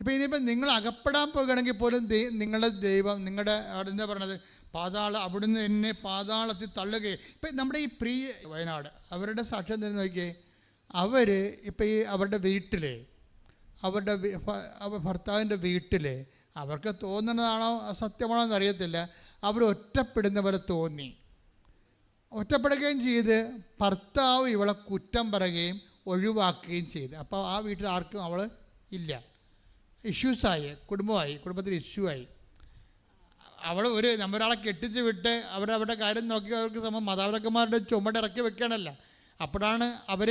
ഇപ്പം ഇനിയിപ്പം നിങ്ങൾ അകപ്പെടാൻ പോകുകയാണെങ്കിൽ പോലും നിങ്ങളുടെ ദൈവം നിങ്ങളുടെ എന്താ പറയണത് അവിടുന്ന് എന്നെ പാതാളത്തിൽ തള്ളുകയും. ഇപ്പം നമ്മുടെ ഈ വയനാട് അവരുടെ സാക്ഷ്യം തന്നെ നോക്കിയേ. അവർ ഇപ്പം ഈ അവരുടെ വീട്ടിൽ അവരുടെ ഭർത്താവിൻ്റെ വീട്ടിൽ അവർക്ക് തോന്നുന്നതാണോ സത്യമാണോ എന്നറിയത്തില്ല, അവർ ഒറ്റപ്പെടുന്ന പോലെ തോന്നി. ഒറ്റപ്പെടുകയും ചെയ്ത് ഭർത്താവ് ഇവളെ കുറ്റം പറയുകയും ഒഴിവാക്കുകയും ചെയ്ത്. അപ്പോൾ ആ വീട്ടിൽ ആർക്കും അവൾ ഇല്ല. ഇഷ്യൂസായി, കുടുംബത്തിൽ ഇഷ്യൂ ആയി. അവൾ നമ്മളൊരാളെ കെട്ടിച്ച് വിട്ട് അവരുടെ കാര്യം നോക്കി അവർക്ക് മാതാപിതാക്കന്മാരുടെ ചുമടിറക്കി വെക്കണമല്ല. അപ്പോഴാണ് അവർ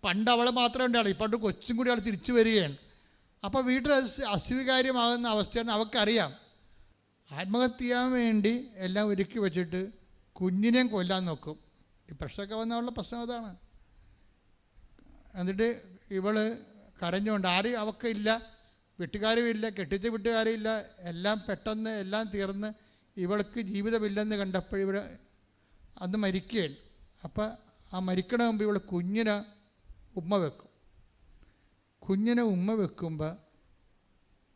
പണ്ട് അവൾ മാത്രമേ ഉണ്ടാവുള്ളൂ, ഇപ്പോൾ കൊച്ചും കൂടി അവൾ തിരിച്ചു വരികയാണ്. അപ്പോൾ വീട്ടിൽ അസ്വീകാര്യമാകുന്ന അവസ്ഥയാണ് അവൾക്കറിയാം. ആത്മഹത്യ ചെയ്യാൻ വേണ്ടി എല്ലാം ഒരുക്കി വെച്ചിട്ട് കുഞ്ഞിനെയും കൊല്ലാൻ നോക്കും. ഈ പ്രശ്നമൊക്കെ വന്നുള്ള പ്രശ്നം അതാണ്. എന്നിട്ട് ഇവൾ കരഞ്ഞുകൊണ്ട് ആരും അവൾക്കില്ല, വീട്ടുകാരുമില്ല, കെട്ടിച്ച വീട്ടുകാരുമില്ല, എല്ലാം പെട്ടെന്ന് എല്ലാം തീർന്ന് ഇവൾക്ക് ജീവിതമില്ലെന്ന് കണ്ടപ്പോൾ ഇവർ അന്ന് മരിക്കുകയാണ്. അപ്പം ആ മരിക്കണ മുമ്പ് ഇവൾ കുഞ്ഞിനെ ഉമ്മ വെക്കും. കുഞ്ഞിനെ ഉമ്മ വെക്കുമ്പോൾ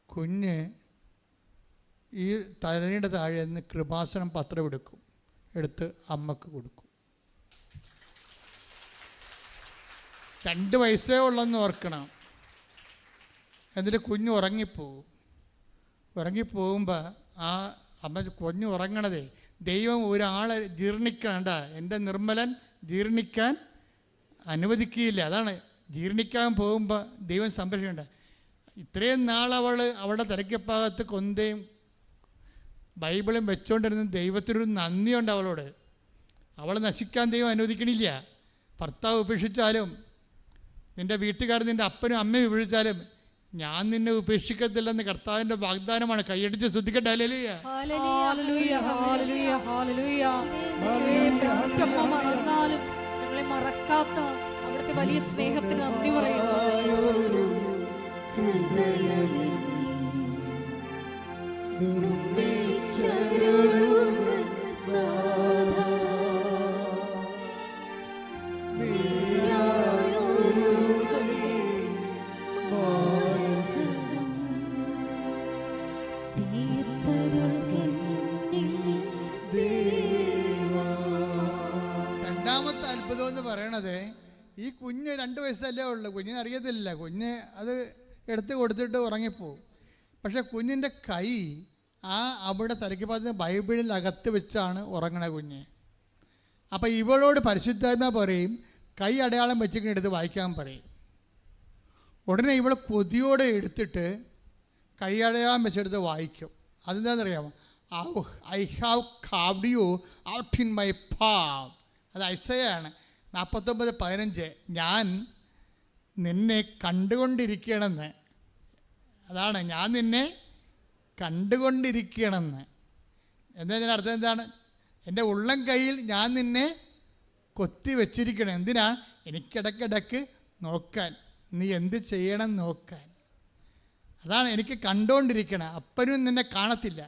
കുഞ്ഞ് ഈ തലയുടെ താഴെ നിന്ന് കൃപാസനം പത്രം എടുത്ത് അമ്മക്ക് കൊടുക്കും. 2 വയസ്സേ ഉള്ളെന്ന് ഓർക്കണം. എന്നിട്ട് കുഞ്ഞ് ഉറങ്ങിപ്പോകുമ്പോൾ ആ അമ്മ കുഞ്ഞ് ഉറങ്ങണതേ ദൈവം ഒരാളെ ജീർണിക്കണ്ട, എൻ്റെ നിർമ്മലൻ ജീർണിക്കാൻ അനുവദിക്കുകയില്ല. അതാണ് ജീർണിക്കാൻ പോകുമ്പോൾ ദൈവം സംരക്ഷിക്കണ്ട. ഇത്രയും നാൾ അവളുടെ തിരക്കപ്പാകത്ത് കൊന്തയും ബൈബിളും വെച്ചുകൊണ്ടിരുന്ന ദൈവത്തിനൊരു നന്ദിയുണ്ട് അവളോട്. അവളെ നശിക്കാൻ ദൈവം അനുവദിക്കണില്ല. ഭർത്താവ് ഉപേക്ഷിച്ചാലും നിൻ്റെ വീട്ടുകാർ നിൻ്റെ അപ്പനും അമ്മയും ഉപേക്ഷിച്ചാലും ഞാൻ നിന്നെ ഉപേക്ഷിക്കത്തില്ലെന്ന് കർത്താവിൻ്റെ വാഗ്ദാനമാണ്. കൈയടിച്ച് ശ്രദ്ധിക്കട്ടെ. Hallelujah, hallelujah, hallelujah, hallelujah. ഞങ്ങളെ മറക്കാത്ത അവിടുത്തെ വലിയ സ്നേഹത്തിന് നന്ദി പറയുന്നു. രണ്ടാമത്തെ അത്ഭുതം എന്ന് പറയണത് ഈ കുഞ്ഞ് 2 വയസ്സല്ലേ ഉള്ളൂ, കുഞ്ഞിനെ അറിയത്തില്ല. കുഞ്ഞ് അത് എടുത്ത് കൊടുത്തിട്ട് ഉറങ്ങിപ്പോവും. പക്ഷെ കുഞ്ഞിൻ്റെ കൈ അവിടെ തലയ്ക്ക് ബൈബിളിൽ അകത്ത് വെച്ചാണ് ഉറങ്ങണ കുഞ്ഞ്. അപ്പം ഇവളോട് പരിശുദ്ധാത്മാ പറയും കൈ അടയാളം വെച്ചിട്ട് എടുത്ത് വായിക്കാൻ പറയും. ഉടനെ ഇവൾ കൊതിയോടെ എടുത്തിട്ട് കൈ അടയാളം വെച്ചെടുത്ത് വായിക്കും. അതെന്താണെന്നറിയാമോ? I have carved you out in my palm. അത് ഐസയാണ് 49:15. ഞാൻ നിന്നെ കണ്ടുകൊണ്ടിരിക്കണമെന്ന്. അതാണ് ഞാൻ നിന്നെ കണ്ടുകൊണ്ടിരിക്കണമെന്ന്. എന്താ അർത്ഥം? എന്താണ്? എൻ്റെ ഉള്ളം കയ്യിൽ ഞാൻ നിന്നെ കൊത്തി വെച്ചിരിക്കണം. എന്തിനാ? എനിക്കിടയ്ക്കിടയ്ക്ക് നോക്കാൻ, നീ എന്ത് ചെയ്യണം നോക്കാൻ. അതാണ് എനിക്ക് കണ്ടുകൊണ്ടിരിക്കണം. അപ്പനും നിന്നെ കാണത്തില്ല,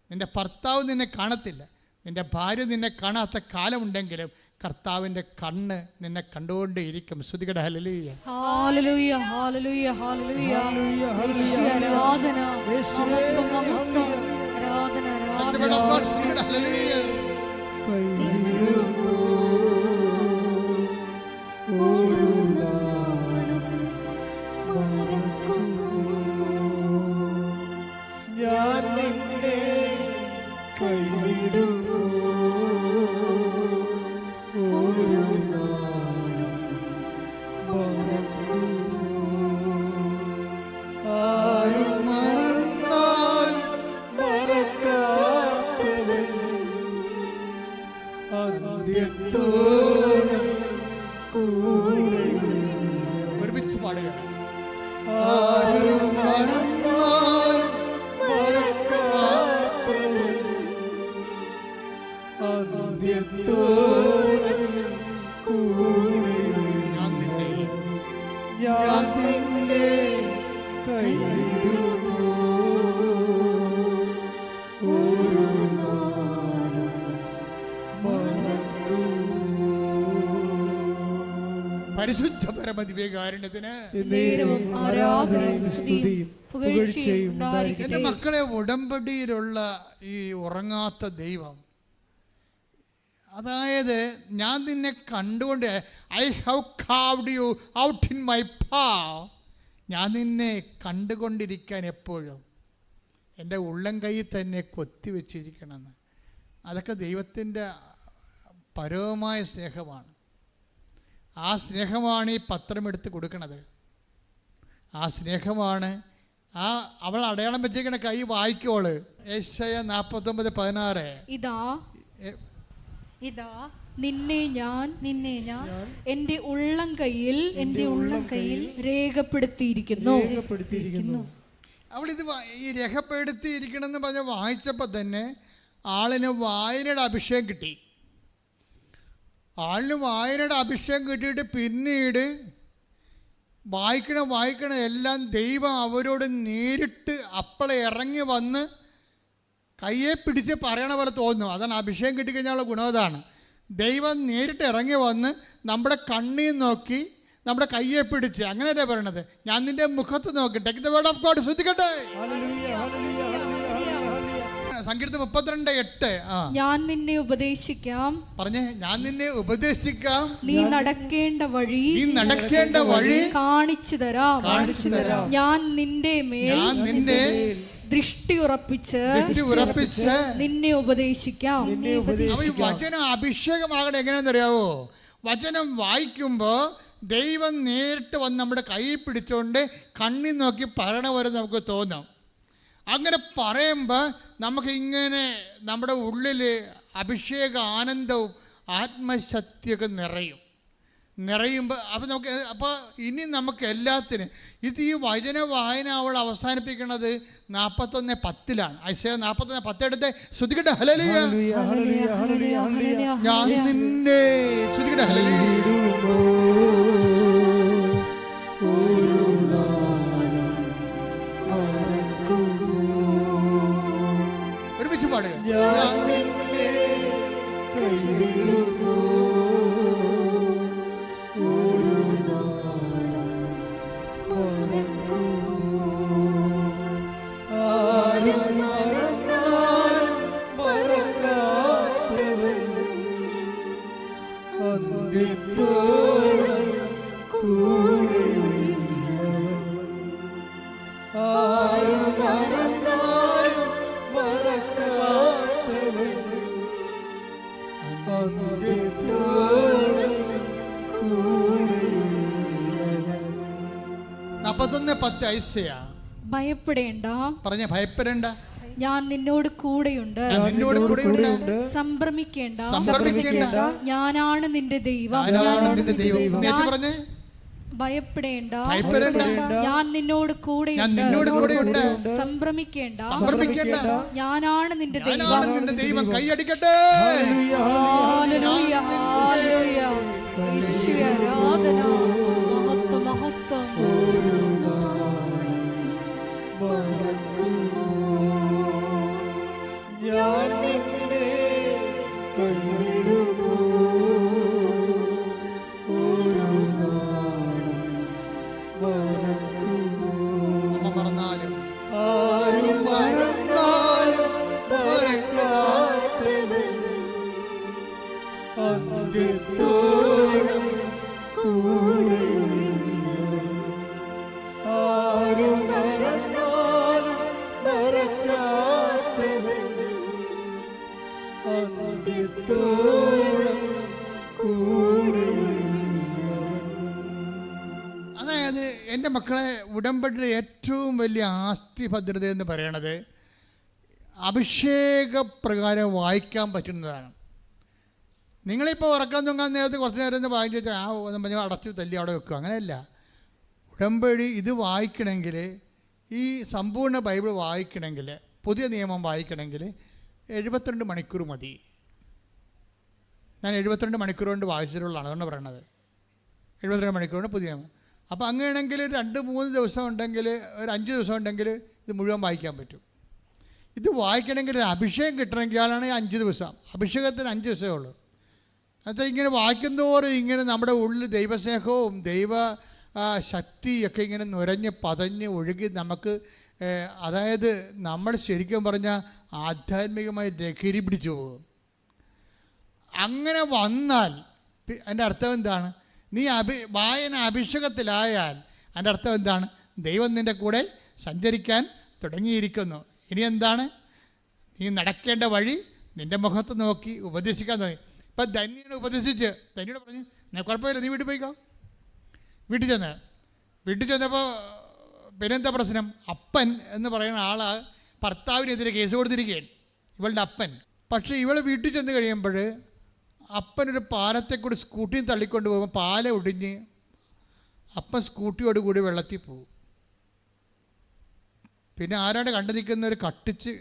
നിൻ്റെ ഭർത്താവ് നിന്നെ കാണത്തില്ല, നിൻ്റെ ഭാര്യ നിന്നെ കാണാത്ത കാലമുണ്ടെങ്കിലും കർത്താവിൻ്റെ കണ്ണ് നിന്നെ കണ്ടുകൊണ്ടേയിരിക്കും. ശ്രുതികട ഹല്ലേലൂയ, ഹല്ലേലൂയ, ഹല്ലേലൂയ, ഹല്ലേലൂയ. ആരാധന, മഹത്വം, മഹത്വം, ആരാധന, ആരാധന. ഹല്ലേലൂയ. ഞാൻ നിന്നെ കൈവിടുന്നു, ഒരു നാളും മറക്കുന്നു. ആരും മറന്നാൽ മറക്കാത്തവൻ അന്ത്യത്തോളം കൂടെയുള്ളവൻ. ഒരുമിച്ച് പാടുക. ആരും മറന്നാൽ മറക്കാത്തവൻ അന്ത്യത്തോളം കൂടെയുള്ളവൻ. ഞാൻ നിന്നെ കൈവിടുന്നു, ഒരു നാളും മറക്കുന്നു. പരിശുദ്ധ പരമദിവ്യകാരുണ്യത്തിന് നേരവും ആരാധനയും സ്തുതിയും പുകഴ്ചയും എൻ്റെ ഉണ്ടായിരിക്കട്ടെ. മക്കളെ, ഉടമ്പടിയിലുള്ള ഈ ഉറങ്ങാത്ത ദൈവം, അതായത് ഞാൻ നിന്നെ കണ്ടുകൊണ്ട് I have carved you out in my paw, ഞാൻ നിന്നെ കണ്ടുകൊണ്ടിരിക്കാൻ എപ്പോഴും എൻ്റെ ഉള്ളം കൈയിൽ തന്നെ കൊത്തിവെച്ചിരിക്കണമെന്ന്. അതൊക്കെ ദൈവത്തിൻ്റെ പരമമായ സ്നേഹമാണ്. ആ സ്നേഹമാണ് ഈ പത്രമെടുത്ത് കൊടുക്കണത്. ആ സ്നേഹമാണ് അവൾ അടയാളം വെച്ചേക്കണ കൈ വായിക്കോള്. യെശയ്യാ 49:16. ഇതാ നിന്നെ ഞാൻ എന്റെ ഉള്ളം കയ്യിൽ രേഖപ്പെടുത്തിയിരിക്കുന്നു. അവളിത് ഈ രേഖപ്പെടുത്തിയിരിക്കണമെന്ന് പറഞ്ഞ് വായിച്ചപ്പോൾ തന്നെ ആളിന് വായനയുടെ അഭിഷേകം കിട്ടി. ആളിന് വായനയുടെ അഭിഷേകം കിട്ടിയിട്ട് പിന്നീട് വായിക്കണം എല്ലാം ദൈവം അവരോട് നേരിട്ട് അപ്പളെ ഇറങ്ങി വന്ന് കയ്യെ പിടിച്ച് പറയണ പോലെ തോന്നുന്നു. അതാണ് അഭിഷേകം കിട്ടിക്കഴിഞ്ഞാലുള്ള ഗുണം. അതാണ് ദൈവം നേരിട്ട് ഇറങ്ങി വന്ന് നമ്മുടെ കണ്ണിൽ നോക്കി നമ്മുടെ കയ്യെ പിടിച്ച്, അങ്ങനെയല്ലേ പറയണത്, ഞാൻ നിന്റെ മുഖത്ത് നോക്കി. Take the word of God. ശ്രദ്ധിക്കട്ടെ. സങ്കീർത്തനം 32:8. ഞാൻ നിന്നെ ഉപദേശിക്കാം. പറഞ്ഞേ, ഞാൻ നിന്നെ ഉപദേശിക്കാം. നീ നടക്കേണ്ട വഴി കാണിച്ചു തരാം. ഞാൻ നിന്റെ മേൽ ദൃഷ്ടി ഉറപ്പിച്ച് നിന്നെ ഉപദേശിക്കാം. വചനം അഭിഷേകമാകണം. എങ്ങനെയാണെന്നറിയാവോ? വചനം വായിക്കുമ്പോൾ ദൈവം നേരിട്ട് വന്ന് നമ്മുടെ കൈ പിടിച്ചുകൊണ്ട് കണ്ണിൽ നോക്കി പറയണ പോലെ നമുക്ക് തോന്നാം. അങ്ങനെ പറയുമ്പോൾ നമുക്ക് ഇങ്ങനെ നമ്മുടെ ഉള്ളിൽ അഭിഷേക ആനന്ദവും ആത്മശക്തിയൊക്കെ നിറയുമ്പോൾ അപ്പോൾ ഇനി നമുക്ക് എല്ലാത്തിനും ഇത് ഈ വചന വായന അവൾ അവസാനിപ്പിക്കുന്നത് 41:10. ഐശയ്യാ 41:10 എടുത്ത് ശ്രദ്ധിക്കട്ടെ. ഹല്ലേലൂയ. ഞാൻ നിന്നെ ശ്രദ്ധിക്കട്ടെ. ഹല്ലേലൂയ. ഒരുമിച്ച് പാടുക. ഞാൻ നിന്നെ കൈവിടുന്നു, ഒരു നാളും മറക്കുന്നു. ആരും മറന്നാലും മറക്കാത്തവൻ, അന്ത്യത്തോളം കൂടെയുള്ളവൻ. ആരും മറന്നാലും മറക്കാത്തവൻ, അന്ത്യത്തോളം കൂടെയുള്ളവൻ. 41:10 ഐശയ്യാ. ഭയപ്പെടേണ്ട. പറഞ്ഞ ഭയപ്പെടേണ്ട. ഞാൻ നിന്നോട് കൂടെയുണ്ട്. സംഭ്രമിക്കേണ്ട. ഞാനാണ് നിന്റെ ദൈവം. ഭയപ്പെടേണ്ട. ഞാൻ നിന്നോട് കൂടെയുണ്ട്. സംഭ്രമിക്കേണ്ട. ഞാനാണ് നിന്റെ ദൈവം. കൈയടിക്കട്ടെ. ഹല്ലേലൂയ, ഹല്ലേലൂയ. യേശുവേ ആരാധന. മഹത്വം, മഹത്വം. ഞാൻ നിന്നെ കൈവിടുമോ, ഒരു നാളും മറക്കുമോ. മറന്നാലും ആരും മറന്നാലും മറക്കാത്തവൻ, അന്ത്യത്തോളം കൂടെയുള്ളവൻ. ആരും മറന്നാലും മറക്കാത്തവൻ, അന്ത്യത്തോളം കൂടെയുള്ളവൻ. അതായത് എൻ്റെ മക്കളെ, ഉടമ്പടിയുടെ ഏറ്റവും വലിയ ആസ്തി ഭദ്രത എന്ന് പറയണത് അഭിഷേകപ്രകാരം വായിക്കാൻ പറ്റുന്നതാണ്. നിങ്ങളിപ്പോൾ ഉറക്കം തൂങ്ങാൻ നേരത്ത് കുറച്ച് നേരം ഒന്ന് വായിച്ചിട്ട് ഒന്ന് അടച്ചു തല്ലി അവിടെ വെക്കുക, അങ്ങനെയല്ല. ഉടമ്പടി ഇത് വായിക്കണമെങ്കിൽ, ഈ സമ്പൂർണ്ണ ബൈബിൾ വായിക്കണമെങ്കിൽ, പുതിയ നിയമം വായിക്കണമെങ്കിൽ 72 മണിക്കൂർ മതി. ഞാൻ 72 മണിക്കൂർ കൊണ്ട് വായിച്ചിട്ടുള്ളതാണ്, അതുകൊണ്ട് പറയണത്. 72 മണിക്കൂർ കൊണ്ട് പുതിയ നിയമം. അപ്പോൾ അങ്ങനെയാണെങ്കിൽ 2-3 ദിവസം ഉണ്ടെങ്കിൽ, ഒരു 5 ദിവസം ഉണ്ടെങ്കിൽ ഇത് മുഴുവൻ വായിക്കാൻ പറ്റും. ഇത് വായിക്കണമെങ്കിൽ അഭിഷേകം കിട്ടണമെങ്കിൽ ആളാണ് 5 ദിവസം. അഭിഷേകത്തിന് 5 ദിവസമേ ഉള്ളൂ. എന്നിട്ട് ഇങ്ങനെ വായിക്കുന്നതോറും ഇങ്ങനെ നമ്മുടെ ഉള്ളിൽ ദൈവസ്നേഹവും ദൈവ ശക്തിയൊക്കെ ഇങ്ങനെ നുരഞ്ഞ് പതഞ്ഞ് ഒഴുകി നമുക്ക് അതായത് നമ്മൾ ശരിക്കും പറഞ്ഞാൽ ആധ്യാത്മികമായി ലഹരി പിടിച്ചു പോകും. അങ്ങനെ വന്നാൽ അതിൻ്റെ അർത്ഥം എന്താണ്? നീ വായന അഭിഷേകത്തിലായാൽ അതിൻ്റെ അർത്ഥം എന്താണ്? ദൈവം നിൻ്റെ കൂടെ സഞ്ചരിക്കാൻ തുടങ്ങിയിരിക്കുന്നു. ഇനി എന്താണ്? നീ നടക്കേണ്ട വഴി നിൻ്റെ മുഖത്ത് നോക്കി ഉപദേശിക്കാൻ തുടങ്ങി. ഇപ്പം ധന്യനെ ഉപദേശിച്ച് ധന്യോട് പറഞ്ഞു, കുഴപ്പമില്ല, നീ വീട്ടിൽ പോയിക്കോ. വീട്ടിൽ ചെന്നപ്പോൾ പിന്നെന്താ പ്രശ്നം? അപ്പൻ എന്ന് പറയുന്ന ആള് ഭർത്താവിനെതിരെ കേസ് കൊടുത്തിരിക്കുകയാണ്, ഇവളുടെ അപ്പൻ. പക്ഷേ ഇവൾ വീട്ടിൽ ചെന്ന് കഴിയുമ്പോൾ അപ്പനൊരു പാലത്തെക്കൂടി സ്കൂട്ടിയും തള്ളിക്കൊണ്ട് പോകുമ്പോൾ പാല ഒടിഞ്ഞ് അപ്പൻ സ്കൂട്ടിയോടുകൂടി വെള്ളത്തിൽ പോകും. പിന്നെ ആരാണ് കണ്ടു നിൽക്കുന്നവർ കട്ടിച്ച്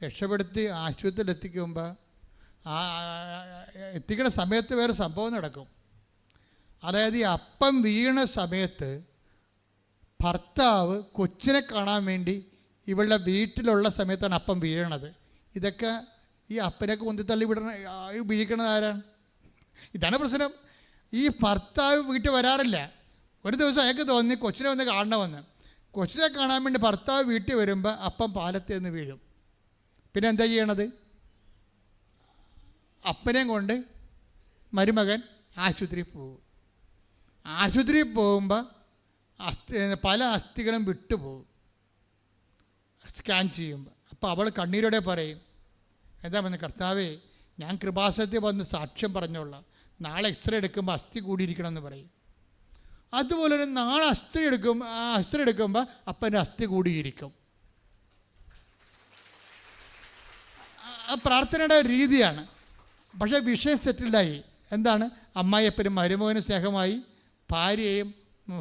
രക്ഷപ്പെടുത്തി ആശുപത്രിയിൽ എത്തിക്കുമ്പോൾ എത്തിക്കുന്ന സമയത്ത് വേറെ സംഭവം നടക്കും. അതായത് ഈ അപ്പം വീണ സമയത്ത് ഭർത്താവ് കൊച്ചിനെ കാണാൻ വേണ്ടി ഇവളുടെ വീട്ടിലുള്ള സമയത്താണ് അപ്പം വീഴണത്. ഇതൊക്കെ ഈ അപ്പനൊക്കെ ഉന്തിത്തള്ളി വീഴിക്കണത് ആരാണ്? ഇതാണ് പ്രശ്നം. ഈ ഭർത്താവ് വീട്ടിൽ വരാറില്ല. ഒരു ദിവസം അയാൾക്ക് തോന്നി കൊച്ചിനെ വന്ന് കാണണമെന്ന്. കൊച്ചിനെ കാണാൻ വേണ്ടി ഭർത്താവ് വീട്ടിൽ വരുമ്പോൾ അപ്പം പാലത്തിൽ നിന്ന് വീഴും. പിന്നെ എന്താ ചെയ്യണത്? അപ്പനെയും കൊണ്ട് മരുമകൻ ആശുപത്രിയിൽ പോകും. ആശുപത്രിയിൽ പോകുമ്പോൾ പല അസ്ഥികളും വിട്ടുപോകും സ്കാൻ ചെയ്യുമ്പോൾ. അപ്പോൾ അവൾ കണ്ണീരോടെ പറയും, എന്താ പറഞ്ഞത്? കർത്താവേ, ഞാൻ കൃപാസനത്തിൽ വന്ന് സാക്ഷ്യം പറഞ്ഞോളാം, നാളെ എക്സ്റേ എടുക്കുമ്പോൾ അസ്ഥി കൂടിയിരിക്കണമെന്ന് പറയും. അതുപോലെ നാളെ അസ്ഥി എടുക്കുമ്പോൾ അപ്പൻ്റെ അസ്ഥി കൂടിയിരിക്കും. ആ പ്രാർത്ഥനയുടെ രീതിയാണ്. പക്ഷേ വിഷയം സെറ്റിൽഡായി. എന്താണ്? അമ്മായിയപ്പനും മരുമകനും സ്നേഹമായി, ഭാര്യയും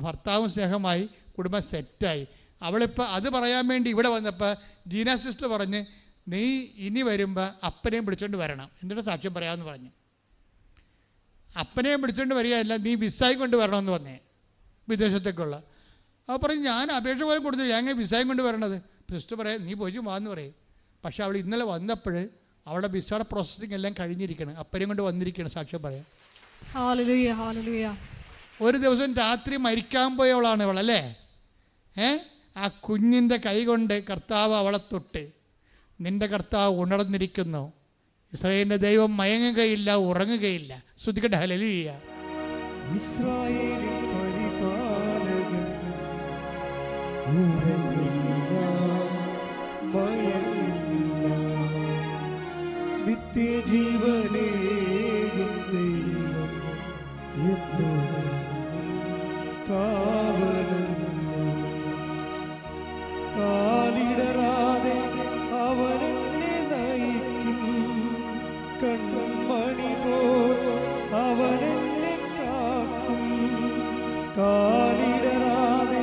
ഭർത്താവും സ്നേഹമായി, കുടുംബം സെറ്റായി. അവളിപ്പോൾ അത് പറയാൻ വേണ്ടി ഇവിടെ വന്നപ്പോൾ ജീന സിസ്റ്റർ പറഞ്ഞ്, നീ ഇനി വരുമ്പോൾ അപ്പനെയും പിടിച്ചോണ്ട് വരണം, എന്നിട്ട് സാക്ഷ്യം പറയാമെന്ന് പറഞ്ഞു. അപ്പനെയും പിടിച്ചോണ്ട് വരികയല്ല, നീ വിസായും കൊണ്ട് വരണമെന്ന് പറഞ്ഞേ, വിദേശത്തേക്കുള്ള. അപ്പോൾ പറയും, ഞാൻ അപേക്ഷ പോലും കൊടുത്തില്ല, ഞാൻ വിസായും കൊണ്ട് വരണത്. സിസ്റ്റർ പറയാം, നീ പോയി വാന്ന് പറയും. പക്ഷേ അവൾ ഇന്നലെ വന്നപ്പോൾ അവളുടെ വിസയുടെ പ്രോസസ്സിങ് എല്ലാം കഴിഞ്ഞിരിക്കണം, അപ്പനെയും കൊണ്ട് വന്നിരിക്കണം സാക്ഷ്യം പറയാം. Hallelujah, hallelujah. ഒരു ദിവസം രാത്രി മരിക്കാൻ പോയവളാണ് ഇവളല്ലേ. ആ കുഞ്ഞിൻ്റെ കൈ കൊണ്ട് കർത്താവ് അവളെ തൊട്ട്, നിൻ്റെ കർത്താവ് ഉണർന്നിരിക്കുന്നു, ഇസ്രായേലിൻ്റെ ദൈവം മയങ്ങുകയില്ല, ഉറങ്ങുകയില്ല. ശ്രദ്ധിക്കട്ടെ, ഹല്ലേലൂയ. ഇസ്രായേലിൻ പരിപാലകൻ ഉറങ്ങില്ല, മയങ്ങില്ല, നിത്യജീവനേകും ദൈവം എന്നും കാവലുന്നു. കാലിടറാതെ അവനെന്നെ നയിക്കും, കൺമണി പോൽ അവനെന്നെ കാക്കും. കാലിടറാതെ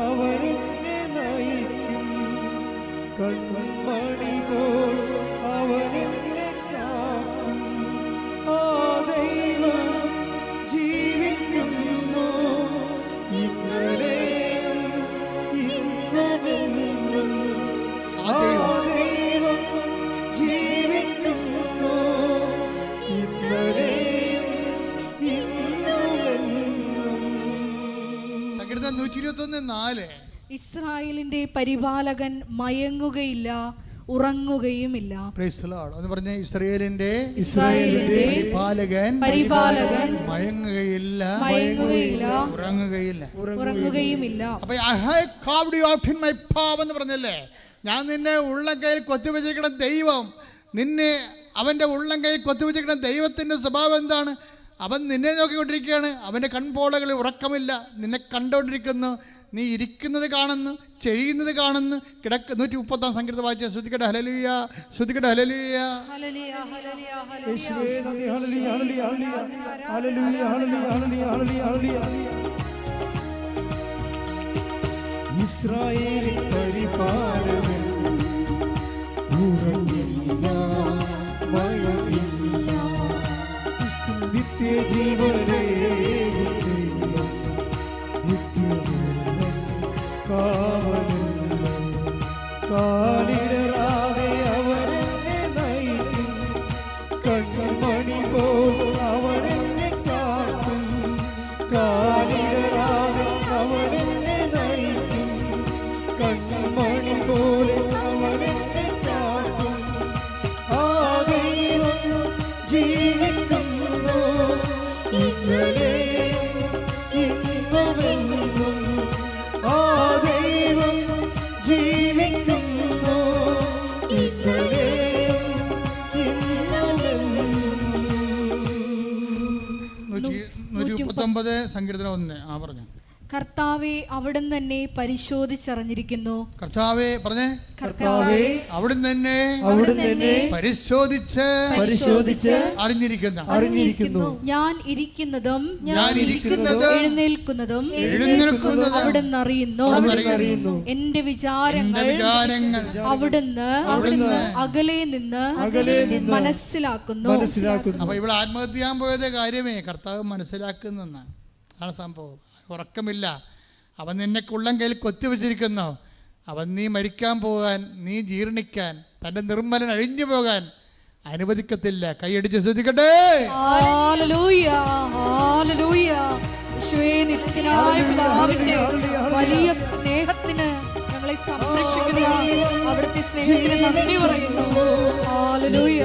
അവനെന്നെ നയിക്കും, കൺമണി പോൽ അവനെന്നെ കാക്കും. ആ ദൈവം ജീവിക്കുന്നു, ഇന്നലെയും ഇന്നുമെന്നും. ആ ദൈവം ജീവിക്കുന്നു, ഇന്നലെയും ഇന്നുമെന്നും. സങ്കീർത്തനം 121:4. ഇസ്രായേലിന്റെ പരിപാലകൻ മയങ്ങുകയില്ല, ഉറങ്ങുകയുമില്ല. Praise the lord. എന്ന് പറഞ്ഞ ഇസ്രായേലിന്റെ പരിപാലകൻ മയങ്ങുകയില്ല, ഉറങ്ങുകയുമില്ല. അപ്പൊ I have carved you out in my palm എന്ന് പറഞ്ഞല്ലേ, ഞാൻ നിന്നെ ഉള്ളം കയ്യിൽ കൊത്തിവെച്ചിരിക്കുന്ന ദൈവം, നിന്നെ അവൻ്റെ ഉള്ളം കയ്യിൽ കൊത്തിവെച്ചിരിക്കുന്ന ദൈവത്തിൻ്റെ സ്വഭാവം എന്താണ്? അവൻ നിന്നെ നോക്കിക്കൊണ്ടിരിക്കുകയാണ്, അവൻ്റെ കൺപോളകളിൽ ഉറക്കമില്ല, നിന്നെ കണ്ടുകൊണ്ടിരിക്കുന്നു, നീ ഇരിക്കുന്നത് കാണുന്നു, ചെയ്യുന്നത് കാണുന്നു, 130 സങ്കീർത്തനം വായിച്ച. ശ്രദ്ധിക്കട്ടെ, ഹല്ലേലൂയ, ശ്രദ്ധിക്കട്ടെ, ഹല്ലേലൂയ. യേശുവേ നന്ദി, ഹല്ലേലൂയ, ഹല്ലേലൂയ, ഹല്ലേലൂയ, ഹല്ലേലൂയ, ഹല്ലേലൂയ, ഹല്ലേലൂയ. ഇസ്രായേലിൻ പരിപാലകൻ ഉറങ്ങില്ല, മയങ്ങില്ല, നിത്യജീവനേകും ദൈവം നിത്യജീവൻ കാവലുന്നു. കാലിടറാതെ അവരെന്നെ നയിക്കും, കൺമണി പോൽ അവരെന്നെ കാക്കും. കാലിടറാതെ അവരെന്നെ നയിക്കും, സങ്കീർത്തനം 1 പറഞ്ഞു. കർത്താവെ അവിടുന്ന് തന്നെ പരിശോധിച്ചറിഞ്ഞിരിക്കുന്നു. കർത്താവെ പറഞ്ഞേ. കർത്താവെ അവിടുന്ന് തന്നെ പരിശോധിച്ച് അറിഞ്ഞിരിക്കുന്നു. ഞാൻ ഇരിക്കുന്നതും എഴുന്നേൽക്കുന്നതും അവിടുന്ന് അറിയുന്നു. എന്റെ വിചാരങ്ങൾ അവിടുന്ന് അകലെ നിന്ന് മനസ്സിലാക്കുന്നു. അപ്പൊ ഇവിടെ ആത്മഹത്യ ചെയ്യാൻ പോയത് കാര്യമേ കർത്താവ് മനസ്സിലാക്കുന്നെന്നാണ്. ആണ് സംഭവം. ഉറക്കമില്ല. അവൻ നിന്നെ കുള്ളം കയ്യിൽ കൊത്തിവെച്ചിരിക്കുന്നു. അവൻ നീ മരിക്കാൻ പോകാൻ, നീ ജീർണിക്കാൻ, തൻ്റെ നിർമ്മലൻ അഴിഞ്ഞു പോകാൻ അനുവദിക്കത്തില്ല. കൈയടിച്ച് ശ്രദ്ധിക്കട്ടെ. ഹല്ലേലൂയ, ഹല്ലേലൂയ. യേശുവേ, നിത്യനായ പിതാവിന്റെ വലിയ സ്നേഹത്തിന്, ഞങ്ങളെ സംരക്ഷിക്കുന്ന അവിടുത്തെ സ്നേഹത്തിന് നന്ദി പറയുന്നു. ഹല്ലേലൂയ.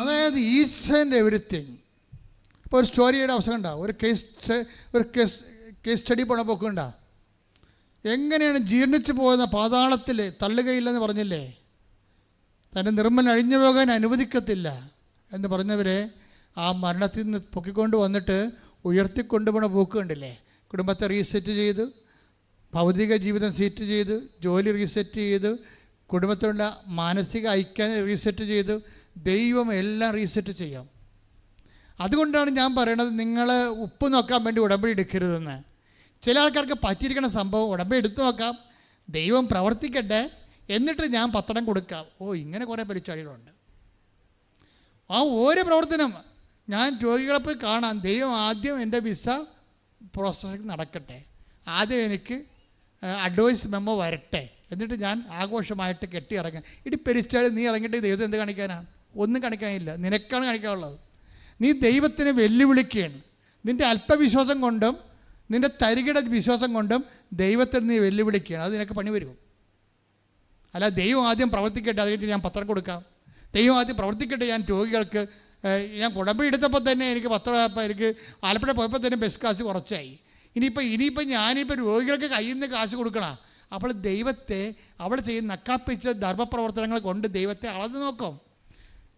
അതായത് ഈച്ച് ആൻഡ് എവരിത്തിങ്. ഇപ്പോൾ ഒരു സ്റ്റോറിയുടെ അവസരം ഉണ്ടാവും. ഒരു കേസ് സ്റ്റഡി പോണ പോക്കുണ്ടാ. എങ്ങനെയാണ് ജീർണിച്ചു പോകുന്ന പാതാളത്തിൽ തള്ളുകയില്ലെന്ന് പറഞ്ഞില്ലേ? തൻ്റെ നിർമ്മലൻ അഴിഞ്ഞു പോകാൻ അനുവദിക്കത്തില്ല എന്ന് പറഞ്ഞവരെ ആ മരണത്തിൽ നിന്ന് പൊക്കിക്കൊണ്ട് വന്നിട്ട് ഉയർത്തിക്കൊണ്ടുപോണ പോക്ക് കണ്ടില്ലേ? കുടുംബത്തെ റീസെറ്റ് ചെയ്തു, ഭൗതിക ജീവിതം സെറ്റ് ചെയ്തു, ജോലി റീസെറ്റ് ചെയ്തു, കുടുംബത്തിലുള്ള മാനസിക ഐക്യം റീസെറ്റ് ചെയ്തു. ദൈവം എല്ലാം റീസെറ്റ് ചെയ്യാം. അതുകൊണ്ടാണ് ഞാൻ പറയണത്, നിങ്ങൾ ഉപ്പ് നോക്കാൻ വേണ്ടി ഉടമ്പടി എടുക്കരുതെന്ന്. ചില ആൾക്കാർക്ക് പറ്റിയിരിക്കുന്ന സംഭവം ഉടമ്പടി എടുത്തു നോക്കാം, ദൈവം പ്രവർത്തിക്കട്ടെ, എന്നിട്ട് ഞാൻ പത്രം കൊടുക്കാം. ഇങ്ങനെ കുറേ പരിപാടികളുണ്ട്. ആ ഓരോ പ്രവർത്തനം ഞാൻ രോഗികളെ പോയി കാണാം. ദൈവം ആദ്യം എൻ്റെ വിസ പ്രോസസ്സിങ് നടക്കട്ടെ, ആദ്യം എനിക്ക് അഡ്വൈസ് മെമ്മോ വരട്ടെ, എന്നിട്ട് ഞാൻ ആഘോഷമായിട്ട് കെട്ടി ഇറങ്ങാം. ഇടി പെരിച്ചാൽ നീ ഇറങ്ങിയിട്ട് ദൈവത്തെ എന്ത് കാണിക്കാനാണ്? ഒന്നും കാണിക്കാനില്ല. നിനക്കാണ് കാണിക്കാനുള്ളത്. നീ ദൈവത്തിനെ വെല്ലുവിളിക്കുകയാണ്. നിൻ്റെ അല്പവിശ്വാസം കൊണ്ടും നിൻ്റെ തരികിട വിശ്വാസം കൊണ്ടും ദൈവത്തെ നീ വെല്ലുവിളിക്കുകയാണ്. അത് നിനക്ക് പണി വരും. അല്ല, ദൈവം ആദ്യം പ്രവർത്തിക്കട്ടെ, അത് കഴിഞ്ഞിട്ട് ഞാൻ പത്രം കൊടുക്കാം. ദൈവം ആദ്യം പ്രവർത്തിക്കട്ടെ, ഞാൻ രോഗികൾക്ക് ഞാൻ ഉടമ്പടി എടുത്തപ്പോൾ തന്നെ എനിക്ക് എനിക്ക് ആലപ്പുഴ പോയപ്പോൾ തന്നെ ബസ് കാശ് കുറച്ചായി. ഇനിയിപ്പോൾ ഞാനിപ്പോൾ രോഗികൾക്ക് കയ്യിൽ നിന്ന് കാശ് കൊടുക്കണം. അപ്പോൾ ദൈവത്തെ അവൾ ചെയ്യുന്ന നക്കാപ്പിച്ച ധർമ്മപ്രവർത്തനങ്ങൾ കൊണ്ട് ദൈവത്തെ അളന്ന് നോക്കും.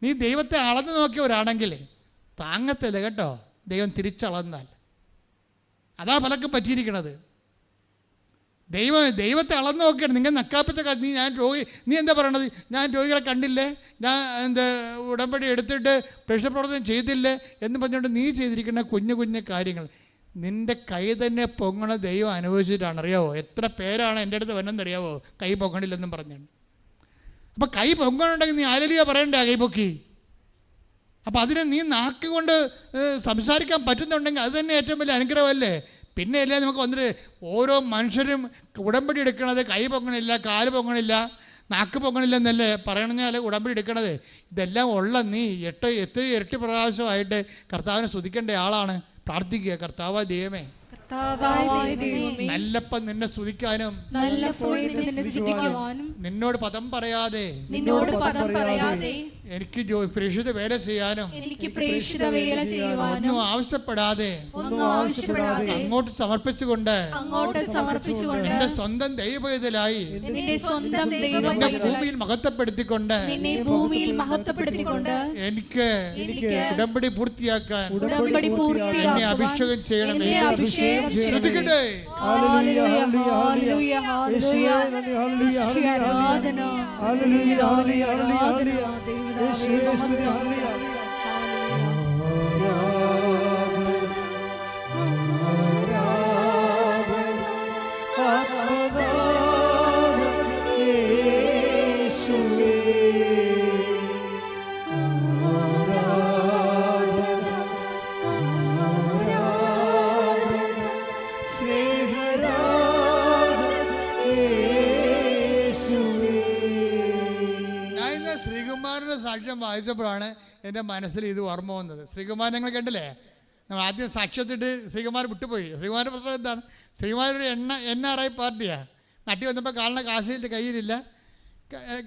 നീ ദൈവത്തെ അളന്ന് നോക്കിയവരാണെങ്കിൽ താങ്ങത്തില്ല കേട്ടോ, ദൈവം തിരിച്ചളന്നാൽ. അതാ പലർക്കും പറ്റിയിരിക്കണത്. ദൈവത്തെ അളന്ന് നോക്കിയാണ്. നിങ്ങൾ നക്കാപ്പിച്ച നീ എന്താ പറയണത്? ഞാൻ രോഗികളെ കണ്ടില്ലേ, ഞാൻ ഉടമ്പടി എടുത്തിട്ട് പ്രേക്ഷിത പ്രവർത്തനം ചെയ്തില്ലേ എന്ന് പറഞ്ഞുകൊണ്ട് നീ ചെയ്തിരിക്കുന്ന കുഞ്ഞു കുഞ്ഞു കാര്യങ്ങൾ നിൻ്റെ കൈ തന്നെ പൊങ്ങണ ദൈവം അനുഭവിച്ചിട്ടാണ്. അറിയാവോ എത്ര പേരാണ് എൻ്റെ അടുത്ത് വന്നെന്നറിയാവോ കൈ പൊങ്ങണില്ലെന്നും പറഞ്ഞുകൊണ്ട്. അപ്പം കൈ പൊങ്ങണുണ്ടെങ്കിൽ നീ ഹല്ലേലൂയ പറയണ്ടേ കൈ പൊക്കി? അപ്പം അതിനെ നീ നാക്ക് കൊണ്ട് സംസാരിക്കാൻ പറ്റുന്നുണ്ടെങ്കിൽ അത് തന്നെ ഏറ്റവും വലിയ അനുഗ്രഹമല്ലേ? പിന്നെ അല്ലേ നമുക്ക് വന്നിട്ട് ഓരോ മനുഷ്യരും ഉടമ്പടി എടുക്കണത് കൈ പൊങ്ങണില്ല, കാല് പൊങ്ങണില്ല, നാക്ക് പൊങ്ങണില്ല എന്നല്ലേ പറയണഞ്ഞാൽ ഉടമ്പടി എടുക്കണത്. ഇതെല്ലാം ഉള്ള നീ ഇരട്ടി പ്രാവശ്യമായിട്ട് കർത്താവിനെ സ്തുതിക്കേണ്ട ആളാണ്. പ്രാർത്ഥിക്കുക, കർത്താവായ ദൈവമേ, നല്ലപ്പം നിന്നെ സ്തുതിക്കാനും നിന്നോട് പദം പറയാതെ എനിക്ക് പ്രേക്ഷിത വേല ചെയ്യാനും ഒന്നും ആവശ്യപ്പെടാതെ അങ്ങോട്ട് സമർപ്പിച്ചുകൊണ്ട് എന്റെ സ്വന്തം ദൈവവേദലായി എന്റെ ഭൂമിയിൽ മഹത്വപ്പെടുത്തിക്കൊണ്ട് എനിക്ക് ഉടമ്പടി പൂർത്തിയാക്കാൻ എന്നെ അഭിഷേകം ചെയ്യണമേ. ശ്രദ്ധിക്കട്ടെ. ശ്രീകുമാരൻ്റെ സാക്ഷ്യം വായിച്ചപ്പോഴാണ് എൻ്റെ മനസ്സിൽ ഇത് ഓർമ്മ വന്നത്. ശ്രീകുമാരൻ നിങ്ങൾ കണ്ടില്ലേ? നമ്മൾ ആദ്യം സാക്ഷ്യത്തിട്ട് ശ്രീകുമാരൻ വിട്ടുപോയി. ശ്രീകുമാരൻ്റെ പ്രശ്നം എന്താണ്? ശ്രീകുമാരൻ ഒരു NRI പാർട്ടിയാണ്. നാട്ടിൽ വന്നപ്പോൾ കാലിന് കാശിൻ്റെ കയ്യിലില്ല,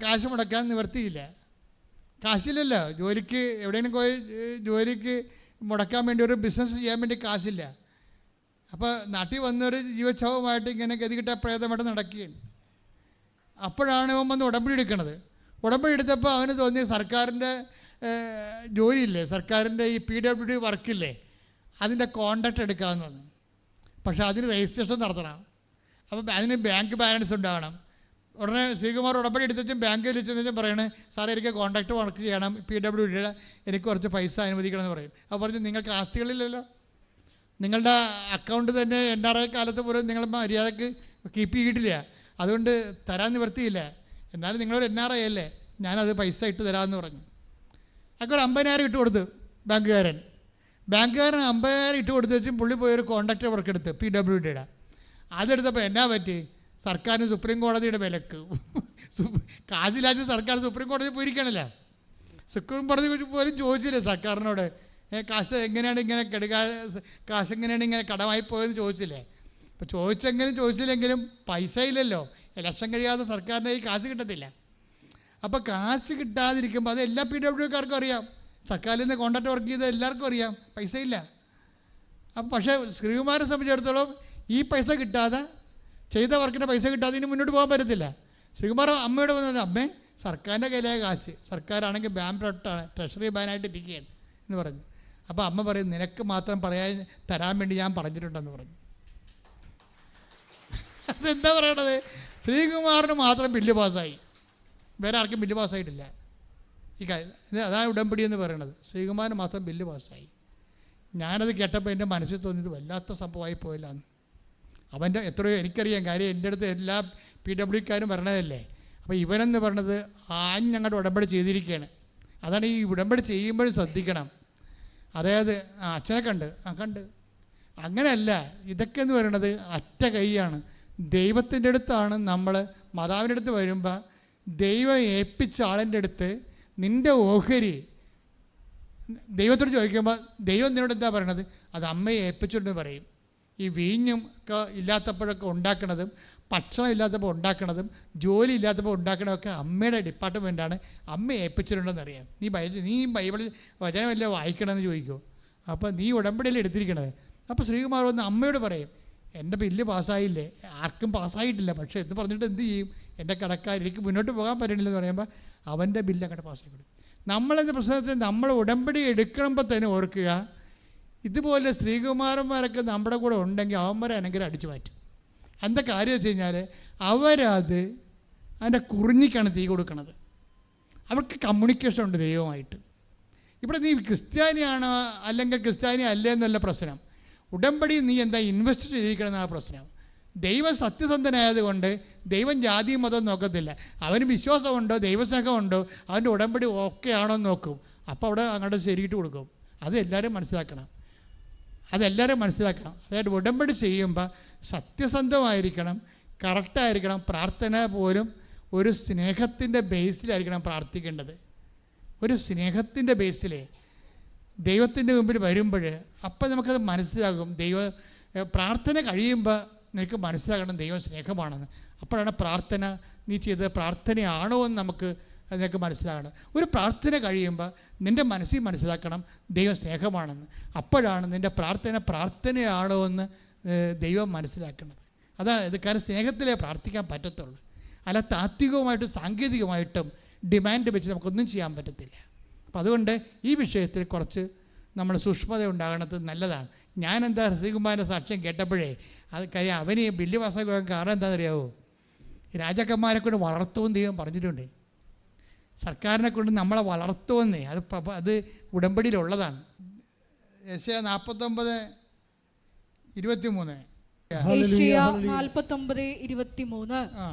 കാശ് മുടക്കാൻ നിവർത്തിയില്ല. കാശില്ലല്ലോ. ജോലിക്ക് എവിടെയെങ്കിലും പോയി ജോലിക്ക് മുടക്കാൻ വേണ്ടി, ഒരു ബിസിനസ് ചെയ്യാൻ വേണ്ടി കാശില്ല. അപ്പോൾ നാട്ടിൽ വന്നൊരു ജീവച്ഛവമായിട്ട് ഇങ്ങനെ ഗതികിട്ട പ്രേതമായിട്ട് നടക്കുകയാണ്. അപ്പോഴാണ് അവൻ വന്ന് ഉടമ്പടി എടുക്കണത്. ഉടമ്പടി എടുത്തപ്പോൾ അവന് തോന്നി സർക്കാരിൻ്റെ ജോലിയില്ലേ, സർക്കാരിൻ്റെ ഈ PWD വർക്കില്ലേ, അതിൻ്റെ കോൺട്രാക്റ്റ് എടുക്കാമെന്ന് പറഞ്ഞു. പക്ഷേ അതിന് രജിസ്ട്രേഷൻ നടത്തണം. അപ്പോൾ അതിന് ബാങ്ക് ബാലൻസ് ഉണ്ടാകണം. ഉടനെ ശ്രീകുമാർ ഉടമ്പടി എടുത്തും ബാങ്കിൽ വിളിച്ചെന്ന് പറയണേ, സാറേ എനിക്ക് കോൺട്രാക്റ്റ് വർക്ക് ചെയ്യണം, PWD എനിക്ക് കുറച്ച് പൈസ അനുവദിക്കണം എന്ന് പറയും. അപ്പോൾ പറഞ്ഞു, നിങ്ങൾക്ക് ആസ്തികളില്ലല്ലോ, നിങ്ങളുടെ അക്കൗണ്ട് തന്നെ NRI കാലത്ത് പോലും നിങ്ങൾ മര്യാദക്ക് കീപ്പ് ചെയ്തിട്ടില്ല, അതുകൊണ്ട് തരാൻ നിവർത്തിയില്ല. എന്നാലും നിങ്ങളൊരു NRI അല്ലേ, ഞാനത് പൈസ ഇട്ട് തരാമെന്ന് പറഞ്ഞു. അതൊക്കെ ഒരു 50,000 ഇട്ട് കൊടുത്തു ബാങ്കുകാരൻ. 50,000 ഇട്ട് കൊടുത്തു വെച്ചും പുള്ളി പോയൊരു കോൺട്രാക്റ്റ് വർക്ക് എടുത്ത് PWD. അതെടുത്തപ്പോൾ എന്നാ പറ്റി, സർക്കാരിന് സുപ്രീം കോടതിയുടെ വിലക്ക്. കാശില്ലാത്ത സർക്കാർ സുപ്രീം കോടതി പോയിരിക്കണല്ലോ. സുപ്രീം കോടതി പോലും ചോദിച്ചില്ലേ സർക്കാരിനോട്, കാശ് എങ്ങനെയാണ് ഇങ്ങനെ കാശ് എങ്ങനെയാണ് ഇങ്ങനെ കടമായി പോയെന്ന് ചോദിച്ചില്ലേ. ഇപ്പോൾ ചോദിച്ചില്ലെങ്കിലും പൈസ ഇല്ലല്ലോ, ഇലക്ഷൻ കഴിയാതെ സർക്കാരിൻ്റെ ഈ കാശ് കിട്ടത്തില്ല. അപ്പോൾ കാശ് കിട്ടാതിരിക്കുമ്പോൾ അത് എല്ലാ PWDക്കാർക്കും അറിയാം, സർക്കാരിൽ നിന്ന് കോൺട്രാക്റ്റ് വർക്ക് ചെയ്ത എല്ലാവർക്കും അറിയാം, പൈസ ഇല്ല. അപ്പം പക്ഷേ ശ്രീകുമാരെ സംബന്ധിച്ചിടത്തോളം ഈ പൈസ കിട്ടാതെ, ചെയ്ത വർക്കിൻ്റെ പൈസ കിട്ടാതെ ഇനി മുന്നോട്ട് പോകാൻ പറ്റത്തില്ല. ശ്രീകുമാർ അമ്മയോട് വന്നത്, അമ്മേ സർക്കാരിൻ്റെ കയ്യിലായ കാശ്, സർക്കാരാണെങ്കിൽ ബാങ്ക്രപ്റ്റാണ്, ട്രഷറി ബാനായിട്ട് ഇരിക്കുകയാണ് എന്ന് പറഞ്ഞു. അപ്പോൾ അമ്മ പറയും, നിനക്ക് മാത്രം തരാൻ വേണ്ടി ഞാൻ പറഞ്ഞിട്ടുണ്ടെന്ന് പറഞ്ഞു. അതെന്താ പറയണത്, ശ്രീകുമാറിന് മാത്രം ബില്ല് പാസ്സായി, വേറെ ആർക്കും ബില്ല് പാസ്സായിട്ടില്ല. ഈ കാര്യം അതാണ് ഉടമ്പടി എന്ന് പറയണത്. ശ്രീകുമാറിന് മാത്രം ബില്ല് പാസ്സായി. ഞാനത് കേട്ടപ്പോൾ എൻ്റെ മനസ്സിൽ തോന്നിയത് വല്ലാത്ത സംഭവമായി പോയില്ലാന്ന്. അവൻ്റെ എത്രയോ എനിക്കറിയാം, കാര്യം എൻ്റെ അടുത്ത് എല്ലാ PWDക്കാരും വരണതല്ലേ. അപ്പോൾ ഇവനെന്ന് പറഞ്ഞത് ഞങ്ങളുടെ ഉടമ്പടി ചെയ്തിരിക്കുകയാണ്. അതാണ് ഈ ഉടമ്പടി ചെയ്യുമ്പോഴും ശ്രദ്ധിക്കണം. അതായത് അച്ഛനെ കണ്ട് അങ്ങനെയല്ല, ഇതൊക്കെ എന്ന് പറയുന്നത് അറ്റ കൈയാണ്. ദൈവത്തിൻ്റെ അടുത്താണ് നമ്മൾ, മാതാവിൻ്റെ അടുത്ത് വരുമ്പോൾ ദൈവം ഏൽപ്പിച്ച ആളിൻ്റെ അടുത്ത് നിൻ്റെ ഓഹരി ദൈവത്തോട് ചോദിക്കുമ്പോൾ ദൈവം നിന്നോട് എന്താ പറയണത്, അത് അമ്മയെ ഏൽപ്പിച്ചിട്ടെന്ന് പറയും. ഈ വീഞ്ഞും ഒക്കെ ഇല്ലാത്തപ്പോഴൊക്കെ ഉണ്ടാക്കണതും, ഭക്ഷണം ഇല്ലാത്തപ്പോൾ ഉണ്ടാക്കണതും, ജോലി ഇല്ലാത്തപ്പോൾ ഉണ്ടാക്കണതൊക്കെ അമ്മയുടെ ഡിപ്പാർട്ട്മെൻറ്റാണ്, അമ്മ ഏൽപ്പിച്ചിട്ടുണ്ടെന്നറിയാം. നീ ബൈബിൾ വചനമല്ലേ വായിക്കണമെന്ന് ചോദിക്കുമോ. അപ്പോൾ നീ ഉടമ്പടിയിൽ എടുത്തിരിക്കണത്. അപ്പോൾ ശ്രീകുമാർ വന്ന് അമ്മയോട് പറയും, എൻ്റെ ബില്ല് പാസ്സായില്ലേ, ആർക്കും പാസ്സായിട്ടില്ല, പക്ഷേ എന്ന് പറഞ്ഞിട്ട് എന്ത് ചെയ്യും, എൻ്റെ കടക്കാർ എനിക്ക് മുന്നോട്ട് പോകാൻ പറ്റണില്ലെന്ന് പറയുമ്പോൾ അവൻ്റെ ബില്ല് അങ്ങോട്ട് പാസ്സാക്കി കൊടുക്കും. നമ്മളെന്ന പ്രശ്നത്തിൽ നമ്മൾ ഉടമ്പടി എടുക്കുമ്പോൾ തന്നെ ഓർക്കുക, ഇതുപോലെ ശ്രീകുമാരന്മാരൊക്കെ നമ്മുടെ കൂടെ ഉണ്ടെങ്കിൽ അവന്മാരെ അനുഗ്രഹം അടിച്ചു മാറ്റും. എന്താ കാര്യം വെച്ച് കഴിഞ്ഞാൽ അവരത് അതിൻ്റെ കുറിഞ്ഞിക്കാണ് തീ കൊടുക്കണത്. അവർക്ക് കമ്മ്യൂണിക്കേഷൻ ഉണ്ട് ദൈവമായിട്ട്. ഇവിടെ നീ ക്രിസ്ത്യാനിയാണോ അല്ലെങ്കിൽ ക്രിസ്ത്യാനി അല്ലേ എന്നല്ല പ്രശ്നം, ഉടമ്പടി നീ എന്താ ഇൻവെസ്റ്റ് ചെയ്തിരിക്കണമെന്നാണ് പ്രശ്നം. ദൈവം സത്യസന്ധനായതുകൊണ്ട് ദൈവം ജാതി മതം നോക്കത്തില്ല. അവന് വിശ്വാസമുണ്ടോ, ദൈവസ്നേഹമുണ്ടോ, അവൻ്റെ ഉടമ്പടി ഓക്കെ ആണോ എന്ന് നോക്കും. അപ്പോൾ അവിടെ അങ്ങോട്ട് ശരിയിട്ട് കൊടുക്കും. അതെല്ലാവരും മനസ്സിലാക്കണം. അതായത് ഉടമ്പടി ചെയ്യുമ്പോൾ സത്യസന്ധമായിരിക്കണം, കറക്റ്റായിരിക്കണം. പ്രാർത്ഥന പോലും ഒരു സ്നേഹത്തിൻ്റെ ബേസിലായിരിക്കണം പ്രാർത്ഥിക്കേണ്ടത്. ഒരു സ്നേഹത്തിൻ്റെ ബേസിലേ ദൈവത്തിൻ്റെ മുമ്പിൽ വരുമ്പോൾ അപ്പം നമുക്കത് മനസ്സിലാകും. പ്രാർത്ഥന കഴിയുമ്പോൾ നിനക്ക് മനസ്സിലാക്കണം ദൈവം സ്നേഹമാണെന്ന്. അപ്പോഴാണ് പ്രാർത്ഥന നീ ചെയ്തത് പ്രാർത്ഥനയാണോ എന്ന് നമുക്ക് നിനക്ക് മനസ്സിലാകണം. ഒരു പ്രാർത്ഥന കഴിയുമ്പോൾ നിൻ്റെ മനസ്സിൽ മനസ്സിലാക്കണം ദൈവം സ്നേഹമാണെന്ന്. അപ്പോഴാണ് നിൻ്റെ പ്രാർത്ഥനയാണോ എന്ന് ദൈവം മനസ്സിലാക്കുന്നത്. അതാണ് ഇത്. കാരണം സ്നേഹത്തിലേ പ്രാർത്ഥിക്കാൻ പറ്റത്തുള്ളൂ. അല്ല താത്വികവുമായിട്ടും സാങ്കേതികമായിട്ടും ഡിമാൻഡ് വെച്ച് നമുക്കൊന്നും ചെയ്യാൻ പറ്റത്തില്ല. അപ്പം അതുകൊണ്ട് ഈ വിഷയത്തിൽ കുറച്ച് നമ്മൾ സൂക്ഷ്മത ഉണ്ടാകണത് നല്ലതാണ്. ഞാനെന്താ ശ്രീകുമാരൻ്റെ സാക്ഷ്യം കേട്ടപ്പോഴേ അത് കാര്യം അവന് ബില്ല് പാസ്സാക്കാൻ കാരണം എന്താണെന്നറിയാവോ, രാജാക്കന്മാരെ കൊണ്ട് വളർത്തുമെന്ന് ദൈവം പറഞ്ഞിട്ടുണ്ട്. സർക്കാരിനെ കൊണ്ട് നമ്മളെ വളർത്തുമെന്നേ, അത് ഉടമ്പടിയിലുള്ളതാണ്. യെശയ്യാ 49:23. യെശയ്യാ 49:23.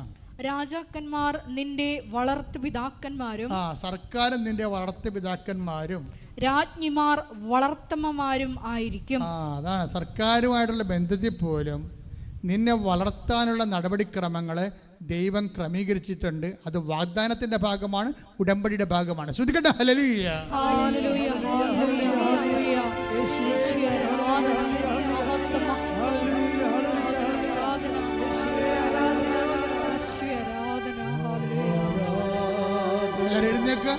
രാജാക്കന്മാർ നിന്റെ വളർത്തുപിതാക്കന്മാരും, സർക്കാരും നിന്റെ വളർത്തുപിതാക്കന്മാരും, രാജ്ഞിമാർ വളർത്തമ്മമാരും ആയിരിക്കും. അതാണ് സർക്കാരുമായിട്ടുള്ള ബന്ധത്തിൽ പോലും നിന്നെ വളർത്താനുള്ള നടപടിക്രമങ്ങളെ ദൈവം ക്രമീകരിച്ചിട്ടുണ്ട്. അത് വാഗ്ദാനത്തിന്റെ ഭാഗമാണ്, ഉടമ്പടിയുടെ ഭാഗമാണ്. ശ്രദ്ധിക്കട്ടെ. ഹല്ലേലൂയ. ഹല്ലേലൂയ. ഹല്ലേലൂയ. എല്ലാവരും എഴുന്നേൽക്കുക.